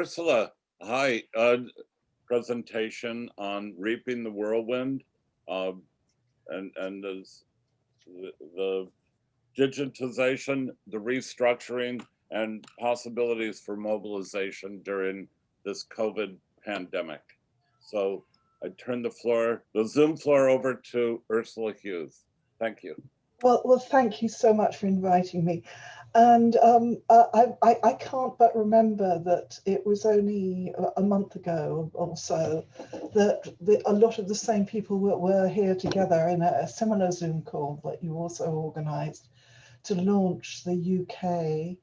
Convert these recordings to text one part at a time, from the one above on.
Ursula, hi. Presentation on reaping the whirlwind, and the digitization, the restructuring, and possibilities for mobilization during this COVID pandemic. So I turn the Zoom floor over to Ursula Huws. Thank you. Well, thank you so much for inviting me. And I can't but remember that it was only a month ago or so that a lot of the same people were here together in a similar Zoom call that you also organised to launch the UK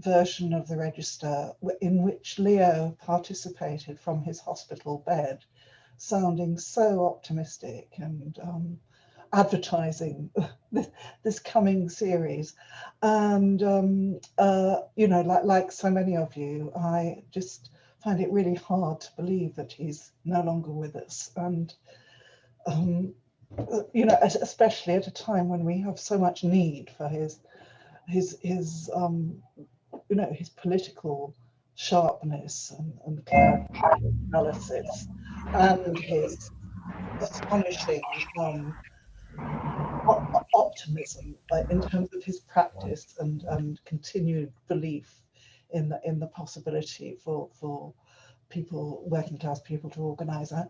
version of the register, in which Leo participated from his hospital bed, sounding so optimistic and advertising this coming series. And you know, like so many of you, I just find it really hard to believe that he's no longer with us. And you know, especially at a time when we have so much need for his you know, his political sharpness and analysis, and his astonishing optimism in terms of his practice and continued belief in the possibility for people, working class people, to organise. I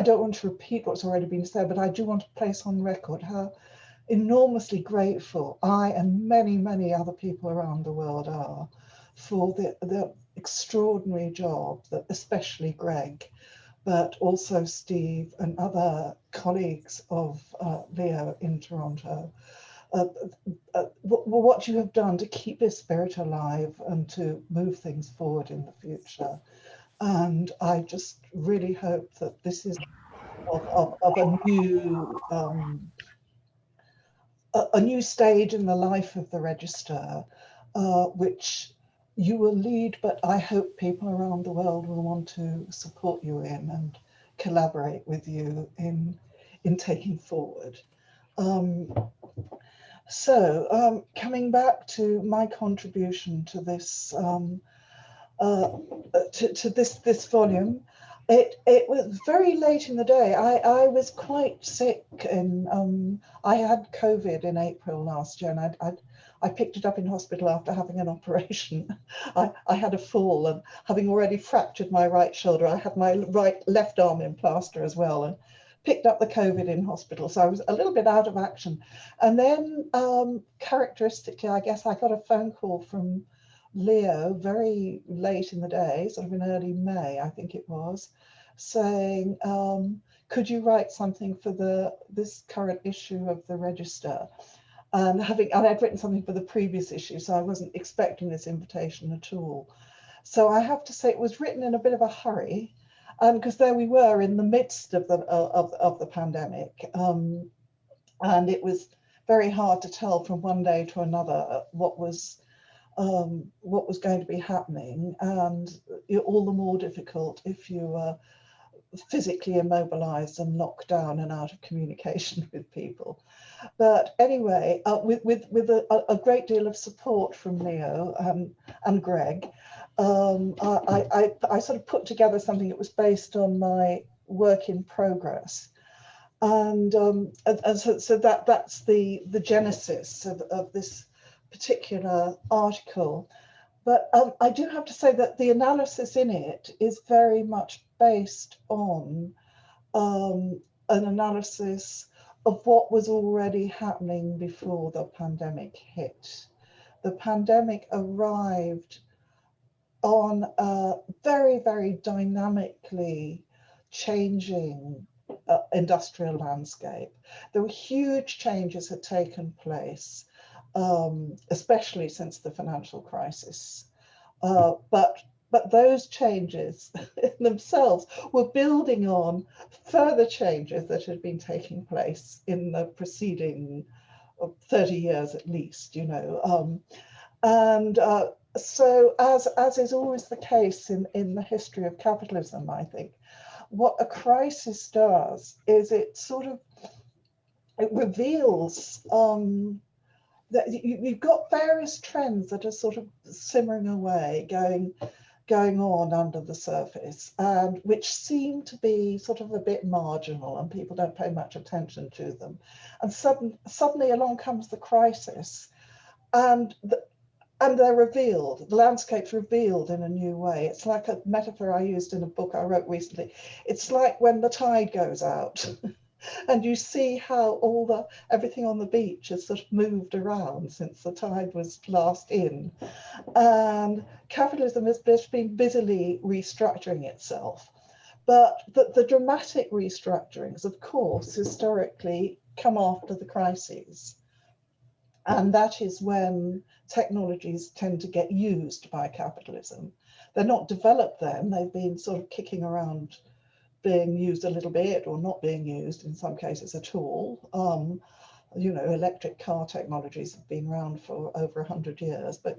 don't want to repeat what's already been said, but I do want to place on record how enormously grateful I and many other people around the world are for the extraordinary job that especially Greg, but also Steve and other colleagues of Leo in Toronto, what you have done to keep this spirit alive and to move things forward in the future. And I just really hope that this is of a new stage in the life of the register, which you will lead, but I hope people around the world will want to support you in and collaborate with you in taking forward. Coming back to my contribution to this this volume, it was very late in the day. I was quite sick, and I had COVID in April last year, and I picked it up in hospital after having an operation. I had a fall, and having already fractured my right shoulder, I had my left arm in plaster as well, and picked up the COVID in hospital. So I was a little bit out of action. And then characteristically, I guess I got a phone call from Leo very late in the day, sort of in early May, I think it was, saying, could you write something for this current issue of the Register? And I'd written something for the previous issue, so I wasn't expecting this invitation at all. So I have to say it was written in a bit of a hurry, because there we were in the midst of the pandemic, and it was very hard to tell from one day to another what was going to be happening, and all the more difficult if you were physically immobilized and locked down and out of communication with people. But anyway, with a great deal of support from Leo and Greg, I sort of put together something that was based on my work in progress. And so that's the genesis of this particular article. But I do have to say that the analysis in it is very much based on an analysis of what was already happening before the pandemic hit. The pandemic arrived on a very dynamically changing industrial landscape. There were huge changes had taken place, especially since the financial crisis. But those changes themselves were building on further changes that had been taking place in the preceding 30 years at least, you know. So as is always the case in the history of capitalism, I think, what a crisis does is it reveals you've got various trends that are sort of simmering away, going on under the surface, and which seem to be sort of a bit marginal, and people don't pay much attention to them. And suddenly along comes the crisis, and they're revealed. The landscape's revealed in a new way. It's like a metaphor I used in a book I wrote recently. It's like when the tide goes out. And you see how everything on the beach has sort of moved around since the tide was last in. And capitalism has just been busily restructuring itself. But the dramatic restructurings, of course, historically come after the crises. And that is when technologies tend to get used by capitalism. They're not developed then, they've been sort of kicking around, being used a little bit or not being used in some cases at all. Electric car technologies have been around for over 100 years, but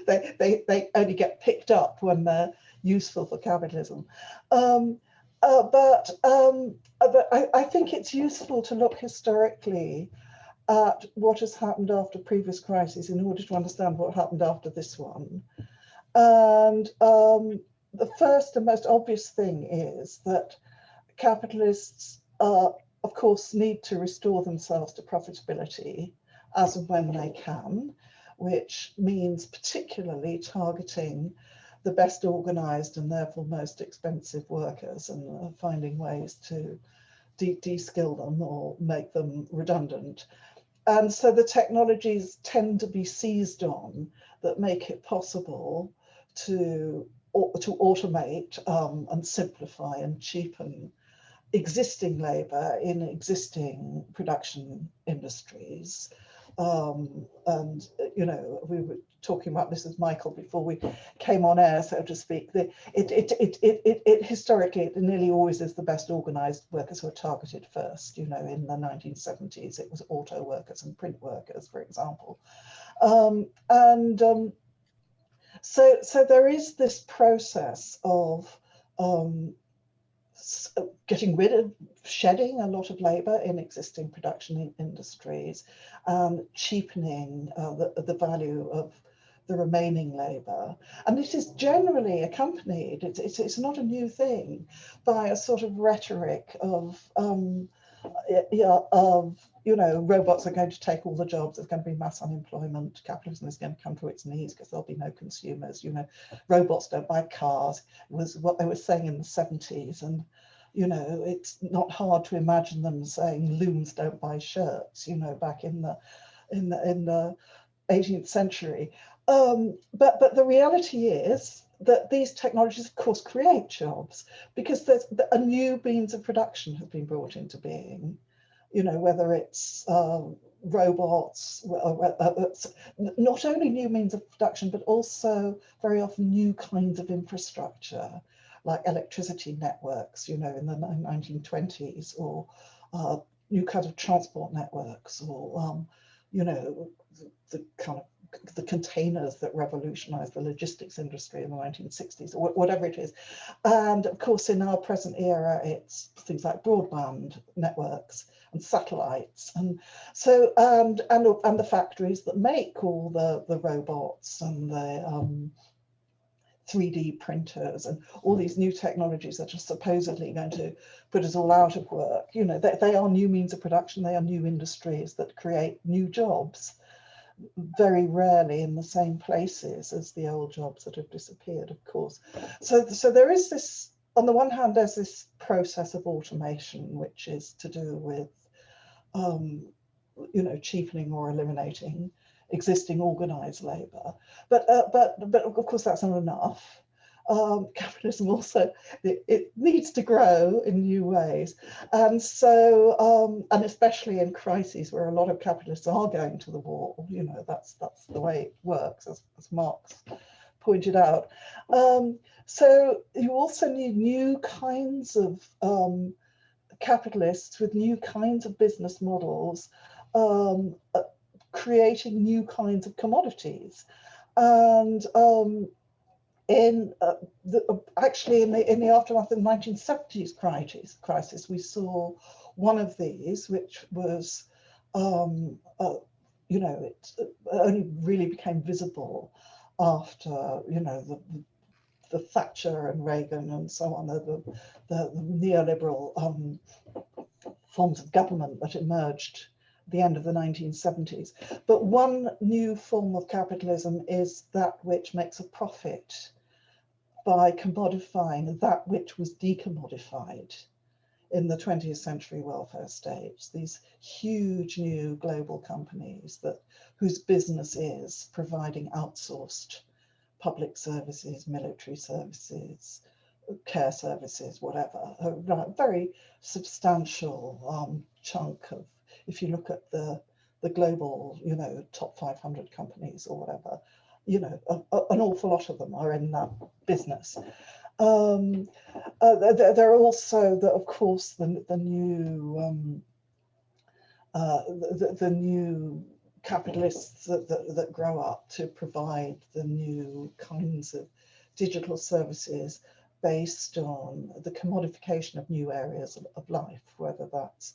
they only get picked up when they're useful for capitalism. But I think it's useful to look historically at what has happened after previous crises in order to understand what happened after this one. And the first and most obvious thing is that capitalists, of course, need to restore themselves to profitability as and when they can, which means particularly targeting the best organized and therefore most expensive workers, and finding ways to de-skill them or make them redundant. And so the technologies tend to be seized on that make it possible to automate and simplify and cheapen existing labour in existing production industries. And we were talking about this with Michael before we came on air, so to speak. It historically, it nearly always is the best organised workers who are targeted first. In the 1970s, it was auto workers and print workers, for example. So there is this process of getting rid of, shedding a lot of labour in existing production industries, cheapening the value of the remaining labour. And it is generally accompanied, it's not a new thing, by a sort of rhetoric of robots are going to take all the jobs, there's going to be mass unemployment, capitalism is going to come to its knees because there'll be no consumers, robots don't buy cars. It was what they were saying in the 70s, and it's not hard to imagine them saying looms don't buy shirts, back in the 18th century. But the reality is that these technologies, of course, create jobs because there's a new means of production have been brought into being. Whether it's robots, not only new means of production, but also very often new kinds of infrastructure, like electricity networks, in the 1920s, or new kinds of transport networks, or, the kind of the containers that revolutionized the logistics industry in the 1960s, or whatever it is. And of course, in our present era, it's things like broadband networks and satellites, and so and the factories that make all the robots and the 3D printers and all these new technologies that are supposedly going to put us all out of work. They are new means of production. They are new industries that create new jobs, very rarely in the same places as the old jobs that have disappeared, of course. So there is this, on the one hand, there's this process of automation, which is to do with, cheapening or eliminating existing organized labor. But of course, that's not enough. Capitalism also, it needs to grow in new ways. And so, and especially in crises where a lot of capitalists are going to the wall, that's the way it works, as Marx pointed out. So you also need new kinds of capitalists with new kinds of business models, creating new kinds of commodities. And actually in the aftermath of the 1970s crisis, we saw one of these, which was you know, it only really became visible after, you know, the Thatcher and Reagan and so on, the neoliberal forms of government that emerged at the end of the 1970s. But one new form of capitalism is that which makes a profit by commodifying that which was decommodified in the 20th century welfare states, these huge new global companies whose business is providing outsourced public services, military services, care services, whatever, a very substantial chunk of, if you look at the global, you know, top 500 companies or whatever, you know, an awful lot of them are in that business. There are also, of course, the new capitalists that grow up to provide the new kinds of digital services based on the commodification of new areas of life, whether that's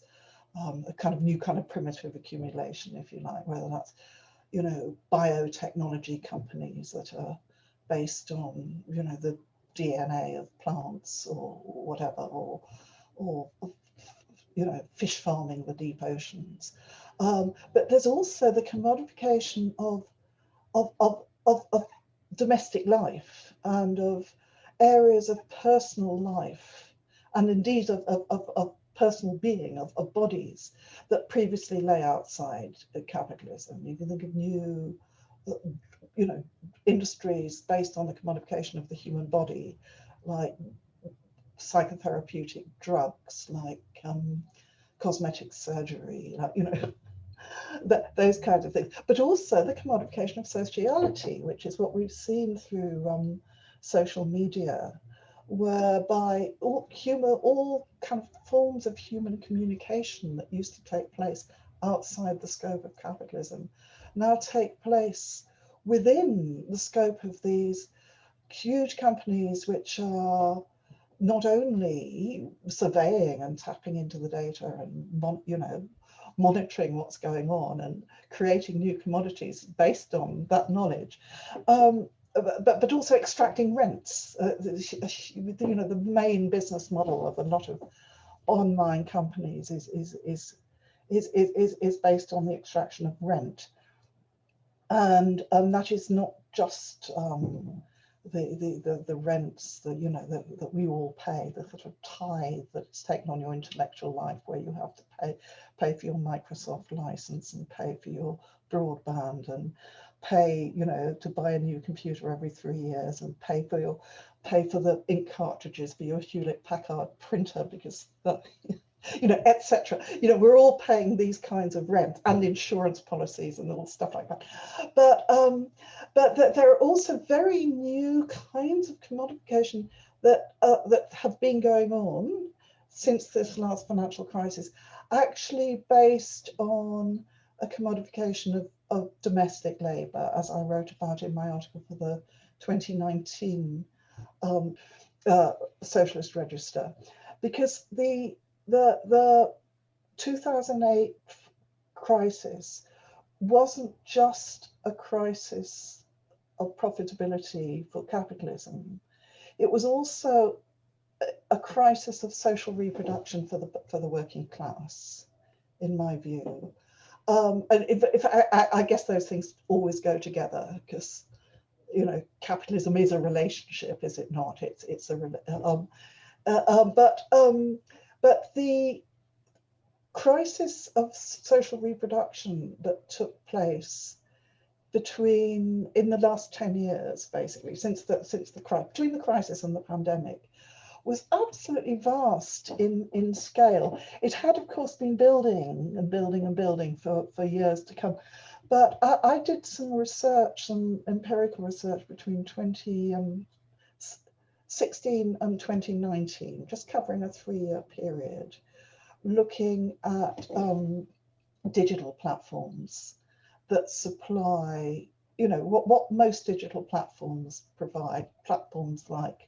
a kind of new kind of primitive accumulation, if you like, whether that's, you know, biotechnology companies that are based on, you know, the DNA of plants or whatever, or you know, fish farming the deep oceans. But there's also the commodification of domestic life and of areas of personal life, and indeed of personal being, of bodies that previously lay outside capitalism. You can think of new, you know, industries based on the commodification of the human body, like psychotherapeutic drugs, like cosmetic surgery, like, you know, those kinds of things. But also the commodification of sociality, which is what we've seen through social media, whereby all kind of forms of human communication that used to take place outside the scope of capitalism now take place within the scope of these huge companies, which are not only surveying and tapping into the data and, you know, monitoring what's going on and creating new commodities based on that knowledge, but also extracting rents. You know, the main business model of a lot of online companies is based on the extraction of rent, and that is not just the rents that, you know, that we all pay, the sort of tithe that's taken on your intellectual life, where you have to pay for your Microsoft license and pay for your broadband and pay, you know, to buy a new computer every 3 years and pay for the ink cartridges for your Hewlett Packard printer, because that, you know, etc. You know, we're all paying these kinds of rent and insurance policies and all stuff like that. But there are also very new kinds of commodification that have been going on since this last financial crisis, actually based on a commodification of domestic labour, as I wrote about in my article for the 2019 Socialist Register, because the 2008 crisis wasn't just a crisis of profitability for capitalism. It was also a crisis of social reproduction for the working class, in my view. And I guess those things always go together, because, you know, capitalism is a relationship, is it not? It's a but the crisis of social reproduction that took place in the last 10 years, basically, between the crisis and the pandemic, was absolutely vast in scale. It had, of course, been building and building and building for years to come. But I did some research, some empirical research between 2016 and 2019, just covering a 3-year period, looking at digital platforms that supply, you know, what most digital platforms provide, platforms like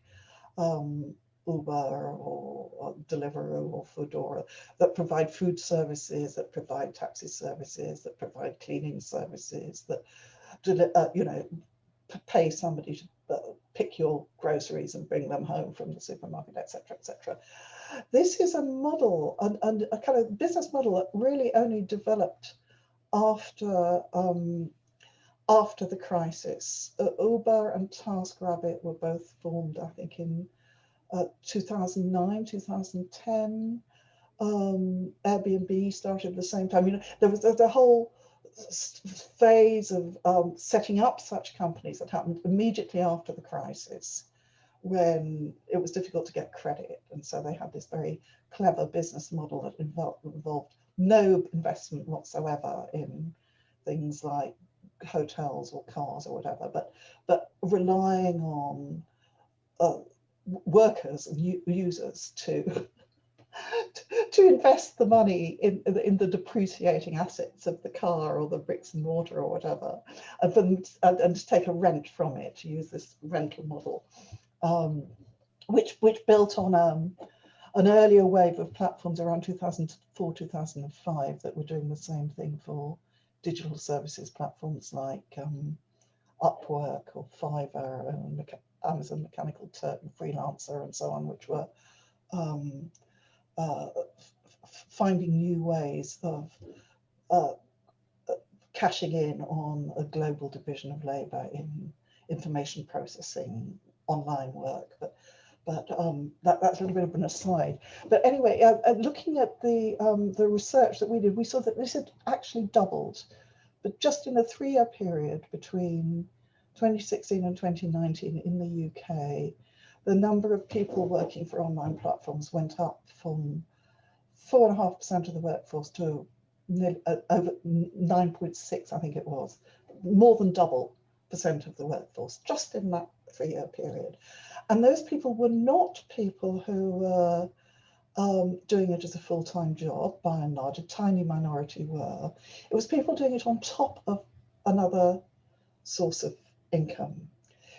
Uber or Deliveroo or Foodora, that provide food services, that provide taxi services, that provide cleaning services, that pay somebody to pick your groceries and bring them home from the supermarket, etc., etc. This is a model and a kind of business model that really only developed after the crisis. Uber and TaskRabbit were both formed, I think, in 2009, 2010. Airbnb started at the same time. There was the whole phase of setting up such companies that happened immediately after the crisis, when it was difficult to get credit. And so they had this very clever business model that involved no investment whatsoever in things like hotels or cars or whatever, but relying on workers and users to invest the money in the depreciating assets of the car or the bricks and mortar or whatever, and to take a rent from it, to use this rental model, which built on an earlier wave of platforms around 2004, 2005 that were doing the same thing for digital services platforms like Upwork or Fiverr and Amazon Mechanical Turk and Freelancer and so on, which were finding new ways of cashing in on a global division of labour in information processing, online work. But that's a little bit of an aside. But anyway, looking at the research that we did, we saw that this had actually doubled, but just in a 3-year period between 2016 and 2019 in the UK, the number of people working for online platforms went up from 4.5% of the workforce to over 9.6, I think it was, more than double % of the workforce, just in that 3-year period. And those people were not people who were doing it as a full-time job, by and large. A tiny minority were. It was people doing it on top of another source of income.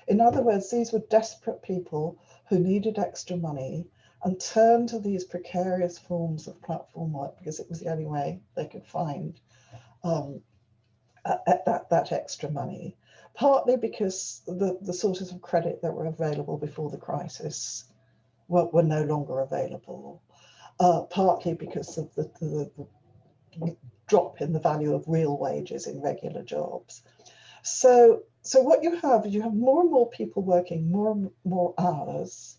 In other words, these were desperate people who needed extra money and turned to these precarious forms of platform work because it was the only way they could find that extra money. Partly because the sources of credit that were available before the crisis were no longer available. Partly because of the drop in the value of real wages in regular jobs. So what you have is you have more and more people working more and more hours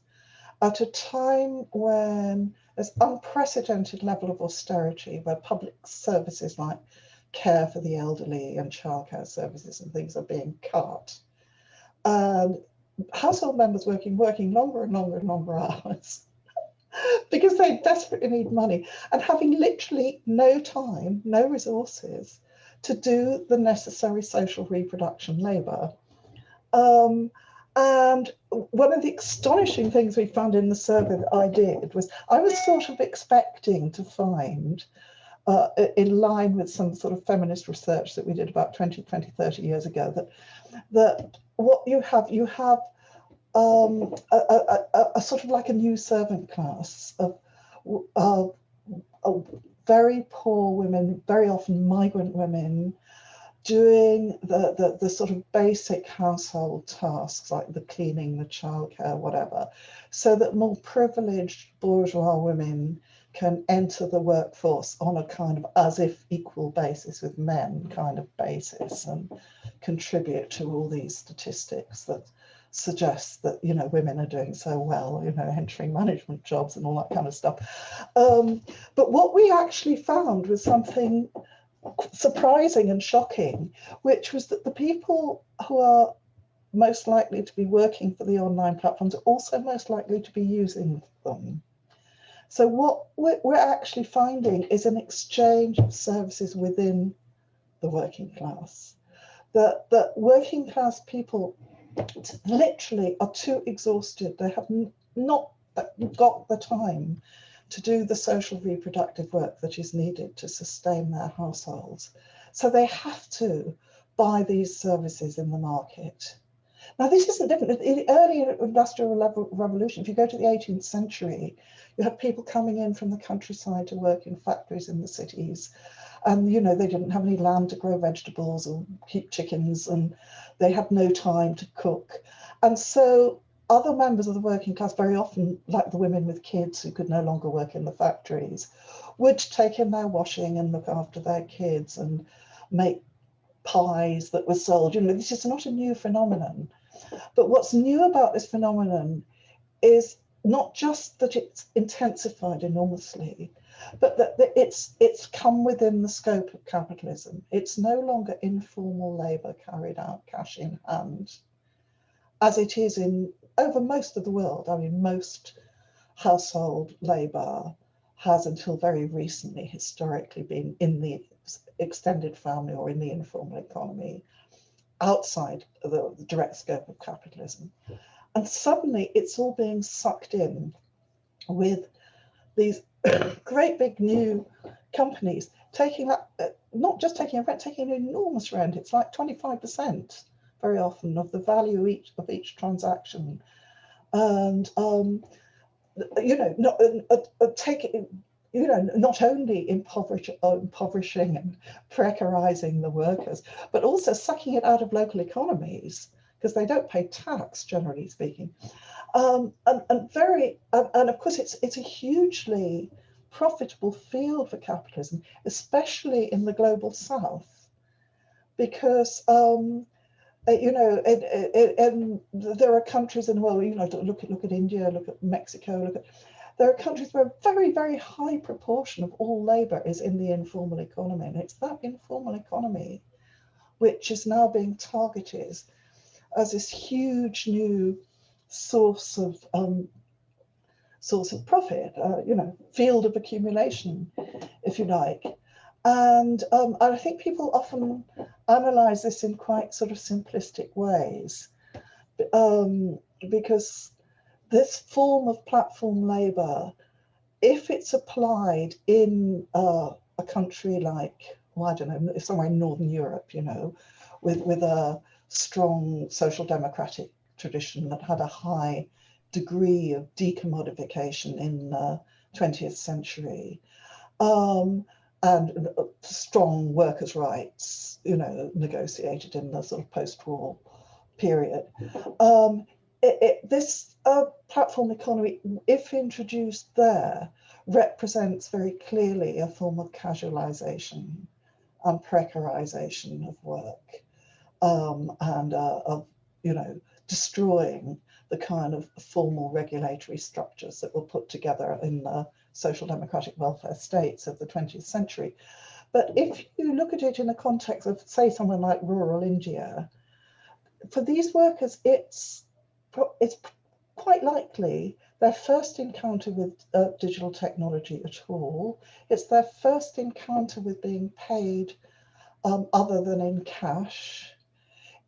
at a time when there's unprecedented level of austerity, where public services like care for the elderly and childcare services and things are being cut. And household members working longer and longer and longer hours because they desperately need money and having literally no time, no resources to do the necessary social reproduction labour. And one of the astonishing things we found in the survey that I did was I was sort of expecting to find, in line with some sort of feminist research that we did about 20, 30 years ago, that what you have a sort of like a new servant class of very poor women, very often migrant women, doing the sort of basic household tasks like the cleaning, the childcare, whatever, so that more privileged bourgeois women can enter the workforce on a kind of as if equal basis with men kind of basis and contribute to all these statistics that suggest that, women are doing so well, entering management jobs and all that kind of stuff. But what we actually found was something surprising and shocking, which was that the people who are most likely to be working for the online platforms are also most likely to be using them. So what we're actually finding is an exchange of services within the working class. That working class people literally are too exhausted. They have not got the time to do the social reproductive work that is needed to sustain their households. So they have to buy these services in the market. Now, this isn't different. In the early industrial revolution, if you go to the 18th century, you had people coming in from the countryside to work in factories in the cities. And, you know, they didn't have any land to grow vegetables or keep chickens, and they had no time to cook. And so other members of the working class, very often, like the women with kids who could no longer work in the factories, would take in their washing and look after their kids and make pies that were sold. You know, this is not a new phenomenon. But what's new about this phenomenon is not just that it's intensified enormously, but that it's come within the scope of capitalism. It's no longer informal labor carried out cash in hand, as it is in over most of the world. I mean, most household labor has until very recently historically been in the extended family or in the informal economy, outside the direct scope of capitalism. And suddenly it's all being sucked in with these great big new companies taking up, not just taking a rent, taking an enormous rent. It's like 25% very often of the value of each transaction. And, you know, not only impoverishing and precarizing the workers, but also sucking it out of local economies because they don't pay tax, generally speaking. And of course, it's a hugely profitable field for capitalism, especially in the global south, because you know, and there are countries in the world. You know, look at India, look at Mexico, there are countries where a very, very high proportion of all labor is in the informal economy, and it's that informal economy which is now being targeted as this huge new source of profit, you know, field of accumulation, if you like. And I think people often analyze this in quite sort of simplistic ways, because this form of platform labor, if it's applied in a country like, well, I don't know, somewhere in Northern Europe, you know, with a strong social democratic tradition that had a high degree of decommodification in the 20th century, and strong workers' rights, you know, negotiated in the sort of post-war period. This platform economy, if introduced there, represents very clearly a form of casualization and precarization of work, and of, you know, destroying the kind of formal regulatory structures that were put together in the social democratic welfare states of the 20th century. But if you look at it in the context of, say, somewhere like rural India, for these workers, it's quite likely their first encounter with digital technology at all. It's their first encounter with being paid other than in cash.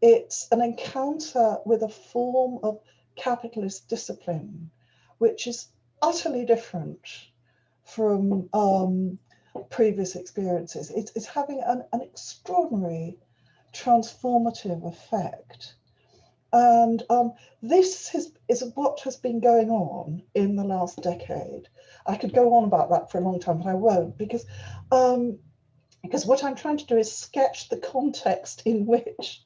It's an encounter with a form of capitalist discipline, which is utterly different from previous experiences. It's having an extraordinary transformative effect. And this is what has been going on in the last decade. I could go on about that for a long time, but I won't, because what I'm trying to do is sketch the context in which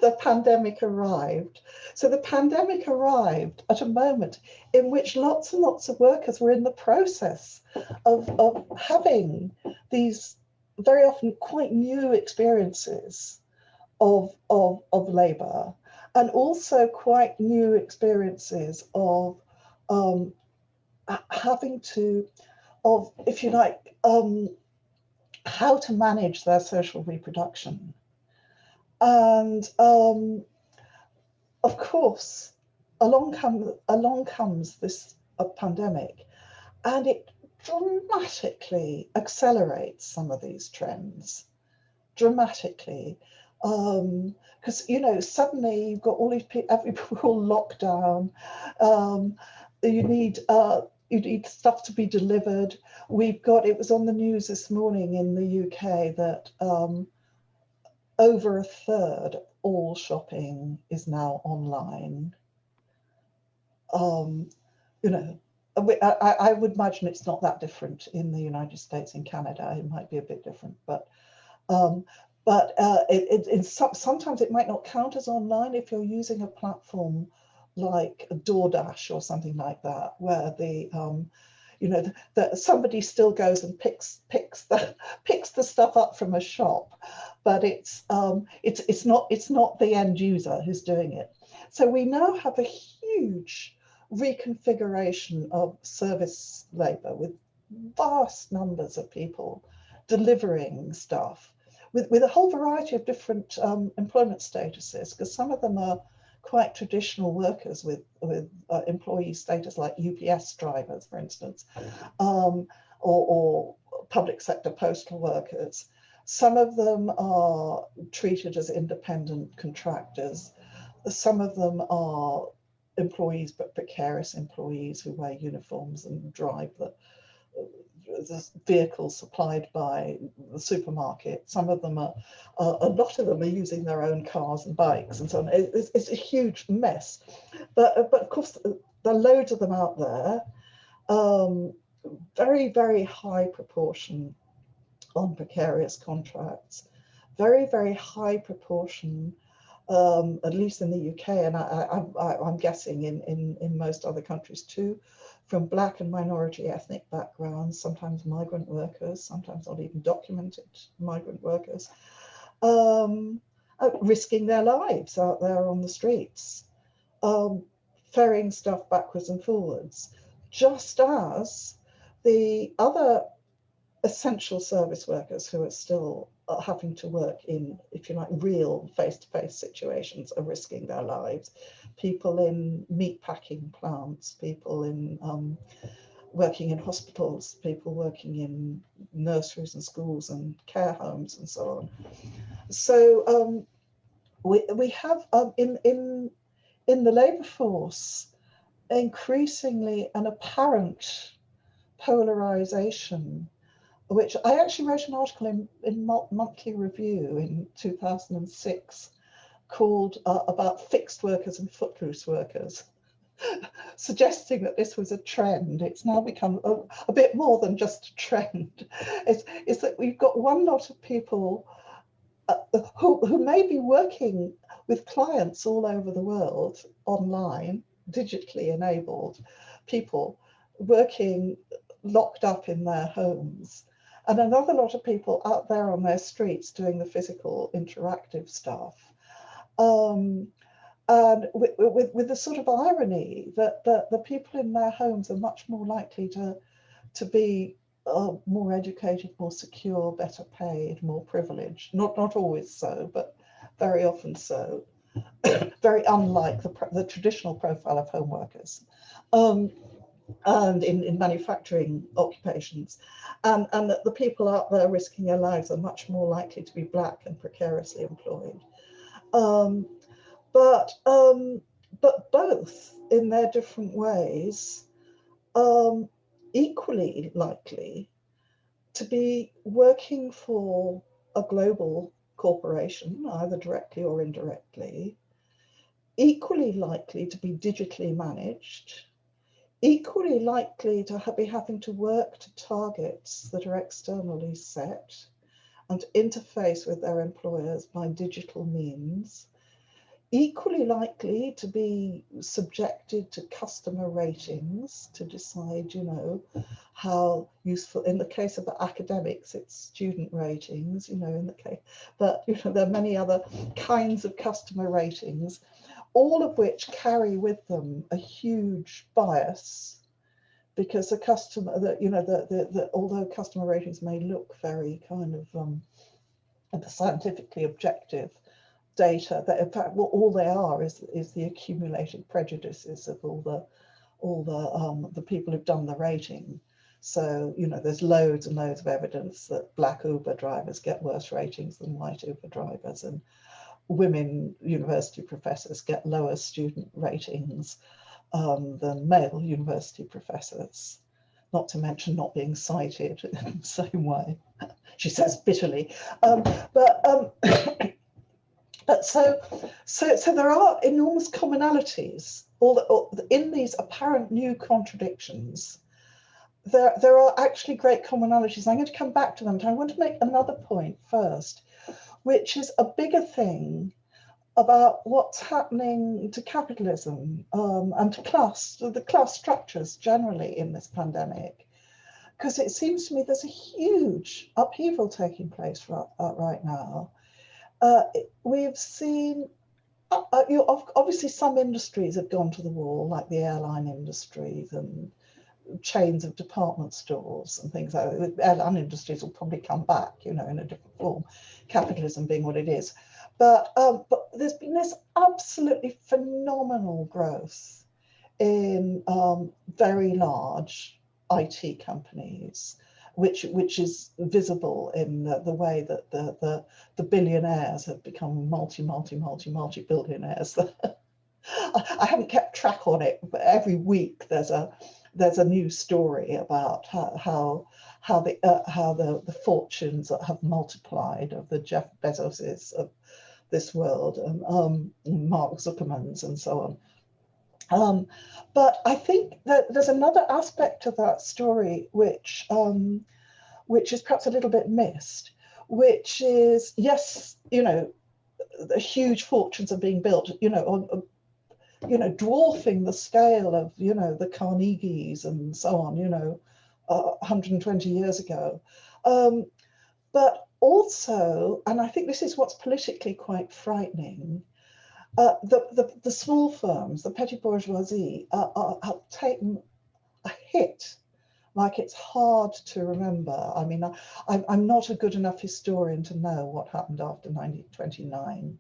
the pandemic arrived. So the pandemic arrived at a moment in which lots and lots of workers were in the process of having these very often quite new experiences of labor, and also quite new experiences of having to, if you like, how to manage their social reproduction. And of course, along comes this pandemic, and it dramatically accelerates some of these trends, dramatically. Because, you know, suddenly you've got all these people, everybody all locked down. You need stuff to be delivered. It was on the news this morning in the UK that over a third all shopping is now online. You know, I would imagine it's not that different in the United States and Canada. It might be a bit different, but sometimes it might not count as online if you're using a platform like DoorDash or something like that, where the you know, that somebody still goes and picks the stuff up from a shop, but it's not the end user who's doing it. So we now have a huge reconfiguration of service labor with vast numbers of people delivering stuff with a whole variety of different employment statuses, because some of them are quite traditional workers with employee status, like UPS drivers, for instance, or public sector postal workers. Some of them are treated as independent contractors. Some of them are employees, but precarious employees who wear uniforms and drive the vehicles supplied by the supermarket. Some of them are, a lot of them are using their own cars and bikes and so on. It's a huge mess. But of course, there are loads of them out there. Very, very high proportion on precarious contracts. Very, very high proportion, at least in the UK, and I'm guessing in most other countries too, from Black and minority ethnic backgrounds, sometimes migrant workers, sometimes not even documented migrant workers, risking their lives out there on the streets, ferrying stuff backwards and forwards, just as the other essential service workers who are still having to work in, if you like, real face-to-face situations are risking their lives. People in meat packing plants, people in working in hospitals, people working in nurseries and schools and care homes and so on. So we have in the labour force increasingly an apparent polarisation, which I actually wrote an article in Monthly Review in 2006 called about fixed workers and footloose workers, suggesting that this was a trend. It's now become a bit more than just a trend. It's that we've got one lot of people who may be working with clients all over the world online, digitally enabled people working locked up in their homes, and another lot of people out there on their streets doing the physical interactive stuff. And with the sort of irony that the people in their homes are much more likely to be more educated, more secure, better paid, more privileged. Not always so, but very often so. Very unlike the traditional profile of home workers. And in manufacturing occupations, and that the people out there risking their lives are much more likely to be Black and precariously employed. But both, in their different ways, equally likely to be working for a global corporation, either directly or indirectly, equally likely to be digitally managed, equally likely to be having to work to targets that are externally set and interface with their employers by digital means, equally likely to be subjected to customer ratings to decide, you know, how useful. In the case of academics, it's student ratings, you know, in the case, but you know, there are many other kinds of customer ratings, all of which carry with them a huge bias, because the customer, that you know, although customer ratings may look very kind of scientifically objective data, that in fact all they are is the accumulated prejudices of all the people who've done the rating. So you know, there's loads and loads of evidence that Black Uber drivers get worse ratings than white Uber drivers, and women university professors get lower student ratings than male university professors, not to mention not being cited in the same way, she says bitterly. So there are enormous commonalities, in these apparent new contradictions. There are actually great commonalities. I'm going to come back to them. But I want to make another point first, which is a bigger thing about what's happening to capitalism and to the class structures generally in this pandemic. Because it seems to me there's a huge upheaval taking place right now. We've seen, obviously some industries have gone to the wall, like the airline industries and chains of department stores and things like that. The airline industries will probably come back, in a different form, capitalism being what it is. But there's been this absolutely phenomenal growth in very large IT companies, which is visible in the way that the billionaires have become multi billionaires. I haven't kept track on it, but every week there's a new story about how the fortunes that have multiplied of the Jeff Bezoses of this world and Mark Zuckerman's and so on. But I think that there's another aspect to that story which is perhaps a little bit missed, which is, yes, the huge fortunes are being built, dwarfing the scale of, the Carnegies and so on, 120 years ago. But also, and I think this is what's politically quite frightening, the small firms, the petty bourgeoisie, have taken a hit like it's hard to remember. I mean, I'm not a good enough historian to know what happened after 1929.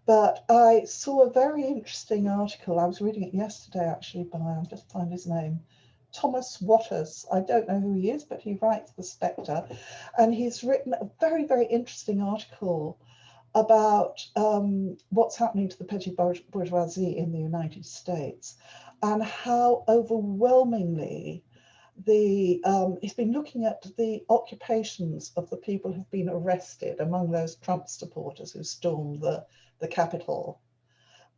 But I saw a very interesting article. I was reading it yesterday, actually, by, I'll just find his name, Thomas Waters. I don't know who he is, but he writes The Spectre. And he's written a very, very interesting article about what's happening to the petty bourgeoisie in the United States and how overwhelmingly he's been looking at the occupations of the people who've been arrested among those Trump supporters who stormed the Capitol.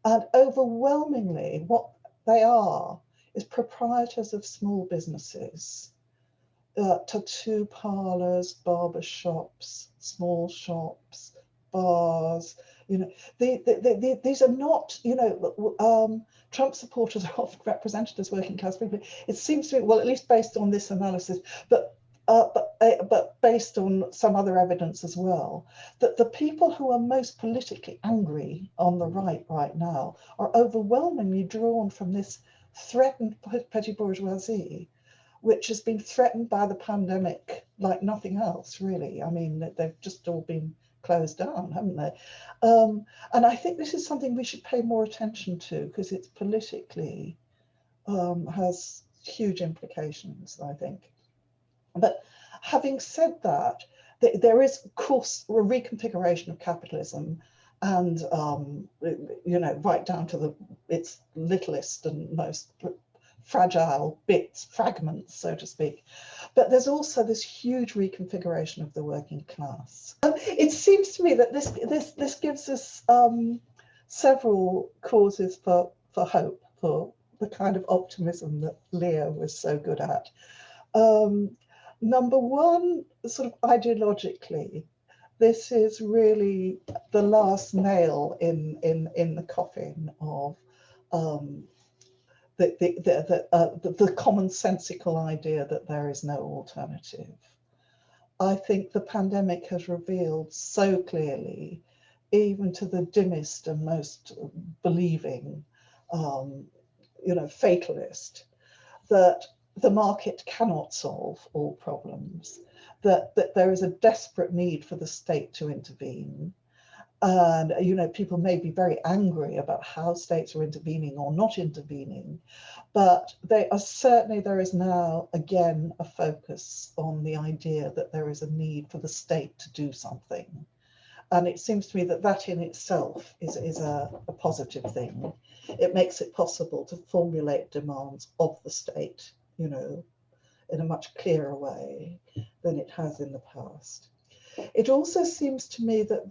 And overwhelmingly, what they are is proprietors of small businesses, tattoo parlors, barber shops, small shops, bars. These are not, Trump supporters are often represented as working class people. It seems to me, well, at least based on this analysis, but based on some other evidence as well, that the people who are most politically angry on the right now are overwhelmingly drawn from this threatened petty bourgeoisie, which has been threatened by the pandemic like nothing else, really. I mean, they've just all been closed down, haven't they? And I think this is something we should pay more attention to because it's politically has huge implications, I think. But having said that, there is, of course, a reconfiguration of capitalism, and right down to its littlest and most fragile fragments, so to speak. But there's also this huge reconfiguration of the working class. It seems to me that this gives us several causes for hope, for the kind of optimism that Leah was so good at. Number one, sort of ideologically, this is really the last nail in the coffin of the commonsensical idea that there is no alternative. I think the pandemic has revealed so clearly, even to the dimmest and most believing, fatalist, that the market cannot solve all problems, that there is a desperate need for the state to intervene. And, people may be very angry about how states are intervening or not intervening, but there is now, again, a focus on the idea that there is a need for the state to do something. And it seems to me that in itself is a positive thing. It makes it possible to formulate demands of the state, in a much clearer way than it has in the past. it also seems to me that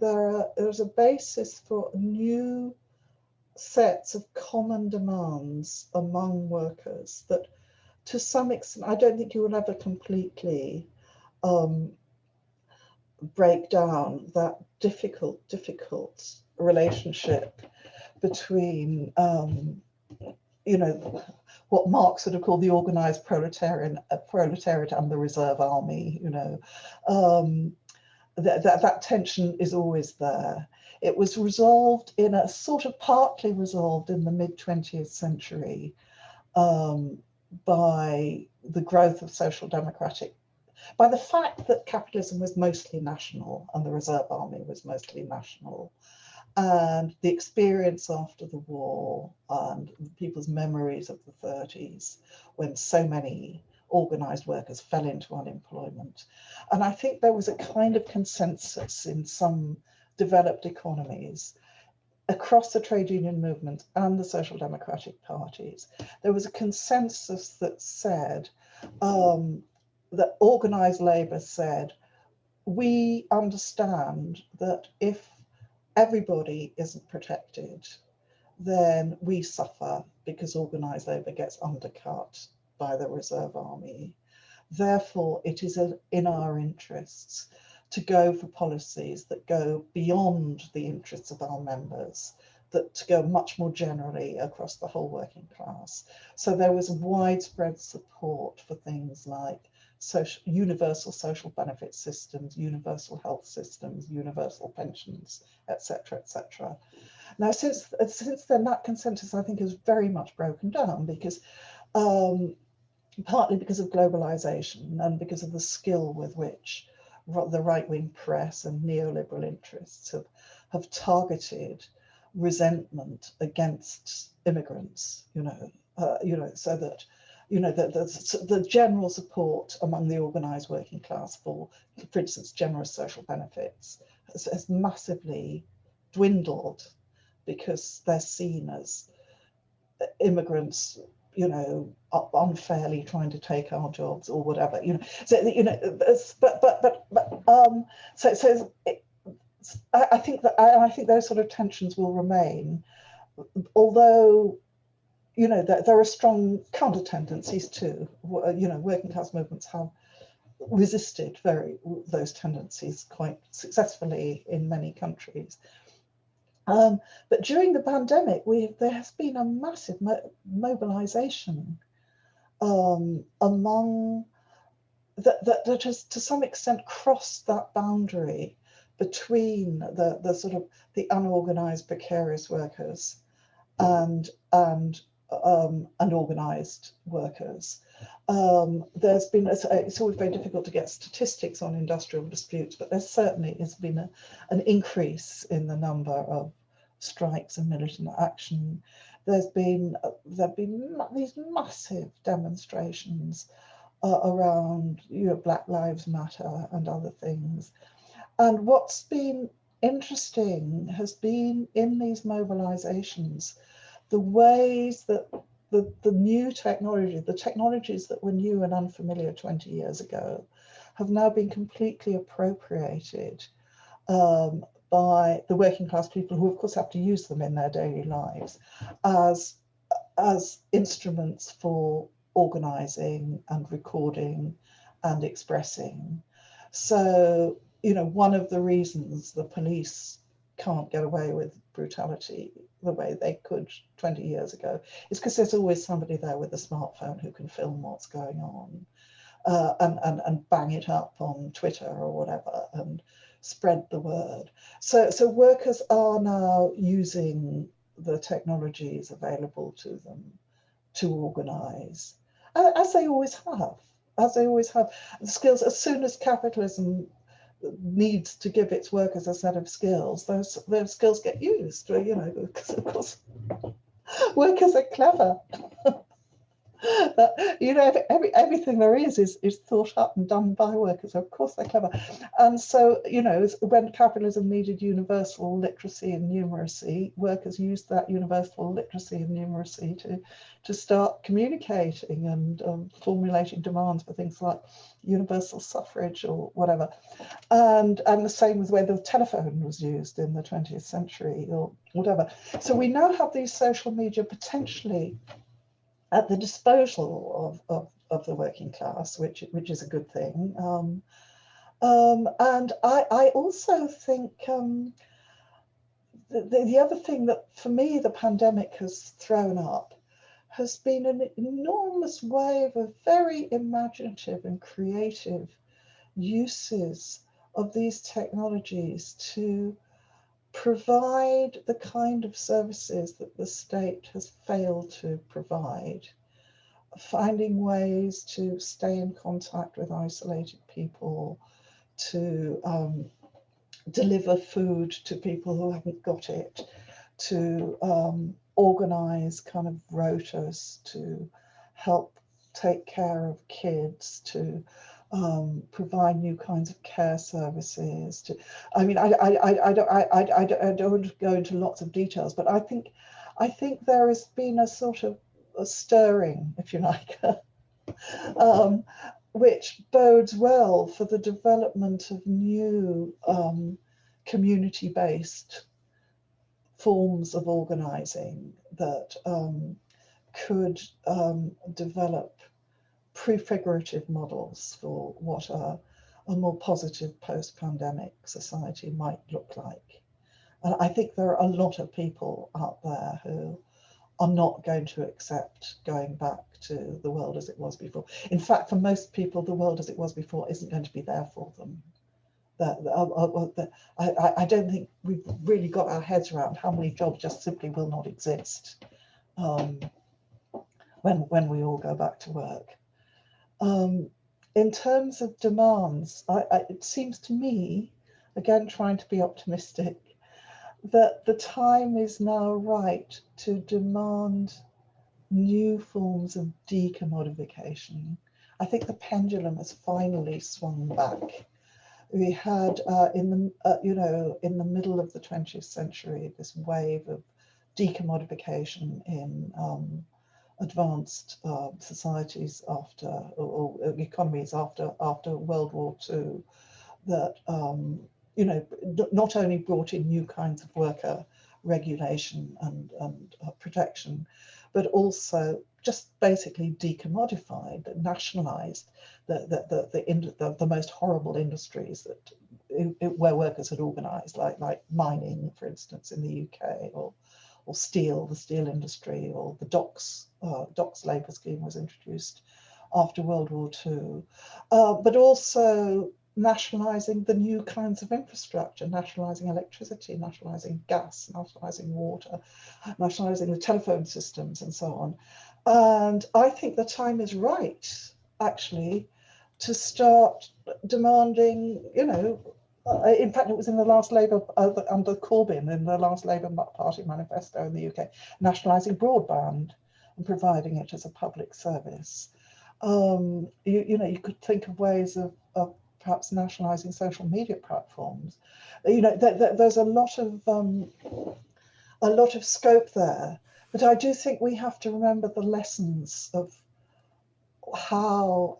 there's a basis for new sets of common demands among workers that, to some extent, I don't think you will ever completely break down that difficult relationship between, what Marx would have called the organized proletariat and the reserve army. That tension is always there. It was resolved in a sort of partly resolved in the mid-20th century by the growth of social democratic, by the fact that capitalism was mostly national and the reserve army was mostly national, and the experience after the war and people's memories of the 30s when so many organized workers fell into unemployment. And I think there was a kind of consensus in some developed economies across the trade union movement and the social democratic parties. There was a consensus that said, that organized labor said, we understand that if everybody isn't protected, then we suffer because organized labor gets undercut by the reserve army. Therefore, it is in our interests to go for policies that go beyond the interests of our members, that to go much more generally across the whole working class. So there was widespread support for things like universal social benefit systems, universal health systems, universal pensions, etc., etc. Now, since then, that consensus, I think, has very much broken down because partly because of globalization and because of the skill with which the right-wing press and neoliberal interests have targeted resentment against immigrants, so that the general support among the organized working class for instance, generous social benefits has massively dwindled because they're seen as immigrants, unfairly trying to take our jobs or whatever, I think those sort of tensions will remain, although there are strong counter tendencies too. Working class movements have resisted those tendencies quite successfully in many countries. But during the pandemic, there has been a massive mobilization among that has to some extent crossed that boundary between the sort of the unorganized precarious workers and organized workers. There's been, it's always very difficult to get statistics on industrial disputes, but there certainly has been an increase in the number of strikes and militant action. There've been these massive demonstrations around Black Lives Matter and other things. And what's been interesting has been in these mobilizations, the ways that the new technology, the technologies that were new and unfamiliar 20 years ago, have now been completely appropriated by the working class people, who of course have to use them in their daily lives as instruments for organizing and recording and expressing. So, one of the reasons the police can't get away with brutality the way they could 20 years ago is because there's always somebody there with a smartphone who can film what's going on and bang it up on Twitter or whatever and spread the word. So workers are now using the technologies available to them to organize, as they always have. The skills, as soon as capitalism needs to give its workers a set of skills, those skills get used, because of course workers are clever. That, you know, everything there is thought up and done by workers. Of course, they're clever. And so, you know, when capitalism needed universal literacy and numeracy, workers used that universal literacy and numeracy to start communicating and formulating demands for things like universal suffrage or whatever. And the same with where the telephone was used in the 20th century or whatever. So we now have these social media potentially at the disposal of the working class, which is a good thing. And I also think the other thing that for me the pandemic has thrown up has been an enormous wave of very imaginative and creative uses of these technologies to provide the kind of services that the state has failed to provide, finding ways to stay in contact with isolated people, to deliver food to people who haven't got it, to organize kind of rotas, to help take care of kids, to provide new kinds of care services. To, I mean, I don't want to go into lots of details, but I think there has been a sort of a stirring, if you like, which bodes well for the development of new community-based forms of organizing that could develop prefigurative models for what a more positive post-pandemic society might look like. And I think there are a lot of people out there who are not going to accept going back to the world as it was before. In fact, for most people, the world as it was before isn't going to be there for them. I don't think we've really got our heads around how many jobs just simply will not exist when we all go back to work. In terms of demands, it seems to me, again, trying to be optimistic, that the time is now right to demand new forms of decommodification. I think the pendulum has finally swung back. We had in the middle of the 20th century this wave of decommodification in advanced societies after or economies after World War II that not only brought in new kinds of worker regulation and protection, but also just basically decommodified, nationalized the most horrible industries that where workers had organized, like mining, for instance, in the UK, or steel, the steel industry, or the docks labour scheme was introduced after World War II, but also nationalising the new kinds of infrastructure, nationalising electricity, nationalising gas, nationalising water, nationalising the telephone systems and so on. And I think the time is right, actually, to start demanding, in fact, it was in the last Labour, under Corbyn, in the last Labour Party manifesto in the UK, nationalising broadband and providing it as a public service. You could think of ways of perhaps nationalising social media platforms. There's a lot of scope there, but I do think we have to remember the lessons of how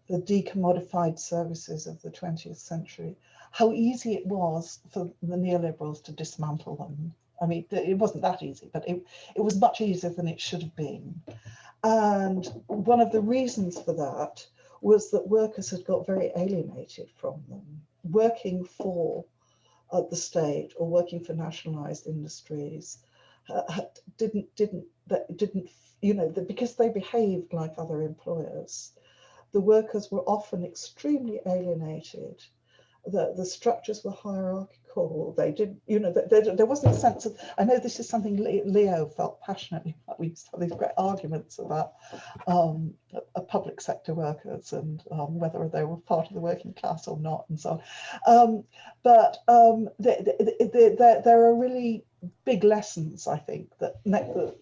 the decommodified services of the 20th century, how easy it was for the neoliberals to dismantle them. I mean, it wasn't that easy, but it was much easier than it should have been. And one of the reasons for that was that workers had got very alienated from them. Working for the state or working for nationalized industries because they behaved like other employers, the workers were often extremely alienated. The structures were hierarchical. They did, there wasn't a sense of, I know this is something Leo felt passionately about. We used to have these great arguments about public sector workers and whether they were part of the working class or not and so on. There are really big lessons, I think, that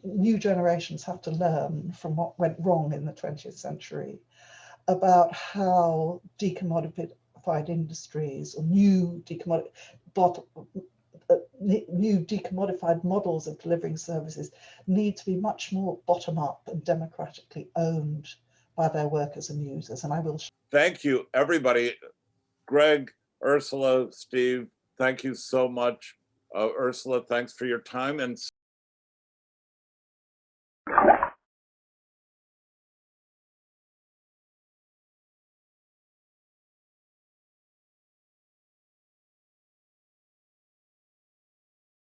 new generations have to learn from what went wrong in the 20th century about how decommodified industries or new decommodified models of delivering services need to be much more bottom-up and democratically owned by their workers and users. And I will. Thank you, everybody. Greg, Ursula, Steve, thank you so much. Ursula, thanks for your time. And